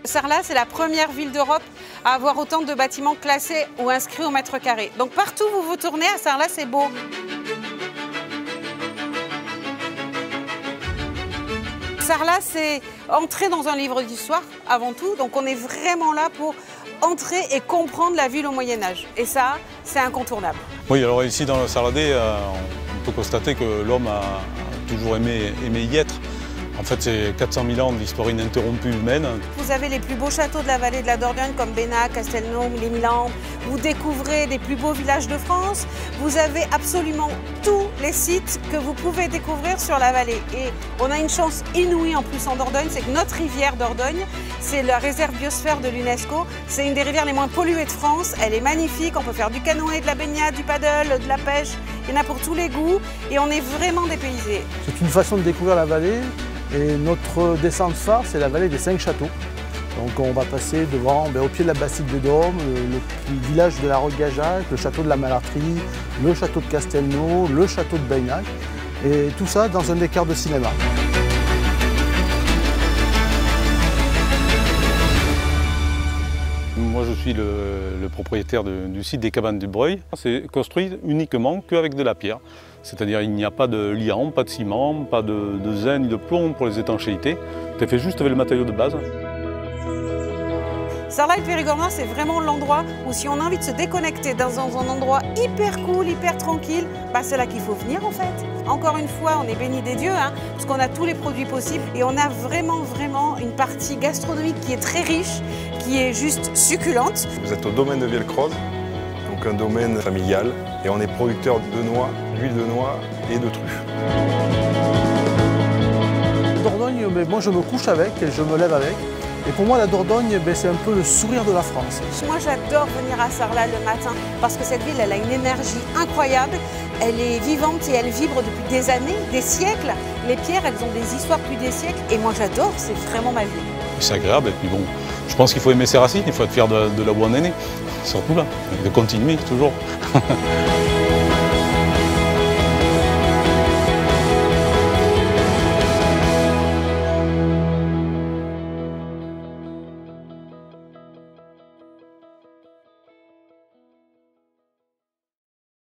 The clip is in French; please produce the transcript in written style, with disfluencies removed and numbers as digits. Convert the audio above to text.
Sarlat, c'est la première ville d'Europe à avoir autant de bâtiments classés ou inscrits au mètre carré. Donc partout où vous vous tournez, à Sarlat, c'est beau. Sarlat, c'est entrer dans un livre d'histoire avant tout. Donc on est vraiment là pour entrer et comprendre la ville au Moyen-Âge. Et ça, c'est incontournable. Oui, alors ici dans le Sarladais, on peut constater que l'homme a toujours aimé y être. En fait, c'est 400 000 ans d'histoire ininterrompue humaine. Vous avez les plus beaux châteaux de la vallée de la Dordogne comme Bénac, Castelnau, les Milandes. Vous découvrez des plus beaux villages de France. Vous avez absolument tous les sites que vous pouvez découvrir sur la vallée. Et on a une chance inouïe en plus en Dordogne, c'est que notre rivière Dordogne, c'est la réserve biosphère de l'UNESCO. C'est une des rivières les moins polluées de France. Elle est magnifique, on peut faire du canoë, de la baignade, du paddle, de la pêche. Il y en a pour tous les goûts et on est vraiment dépaysés. C'est une façon de découvrir la vallée. Et notre descente phare, c'est la vallée des 5 châteaux. Donc on va passer devant, au pied de la basilique de Dôme, le village de la Roque-Gageac, le château de la Malatrie, le château de Castelnau, le château de Bénac. Et tout ça dans un décor de cinéma. Moi, je suis le propriétaire du site des Cabanes du Breuil. C'est construit uniquement qu'avec de la pierre. C'est-à-dire il n'y a pas de liant, pas de ciment, pas de zinc ni de plomb pour les étanchéités. C'est fait juste avec le matériau de base. Sarlat et Périgord-Nord, c'est vraiment l'endroit où si on a envie de se déconnecter dans un endroit hyper cool, hyper tranquille, c'est là qu'il faut venir en fait. Encore une fois, on est béni des dieux, parce qu'on a tous les produits possibles et on a vraiment une partie gastronomique qui est très riche, qui est juste succulente. Vous êtes au domaine de Viellecroze, donc un domaine familial, et on est producteur de noix, d'huile de noix et de truffes. Dordogne, moi je me couche avec et je me lève avec. Et pour moi, la Dordogne, c'est un peu le sourire de la France. Moi, j'adore venir à Sarlat le matin parce que cette ville, elle a une énergie incroyable. Elle est vivante et elle vibre depuis des années, des siècles. Les pierres, elles ont des histoires depuis des siècles. Et moi, j'adore, c'est vraiment ma vie. C'est agréable et puis bon, je pense qu'il faut aimer ses racines, il faut être fier de là où on est né. Surtout là, et de continuer toujours.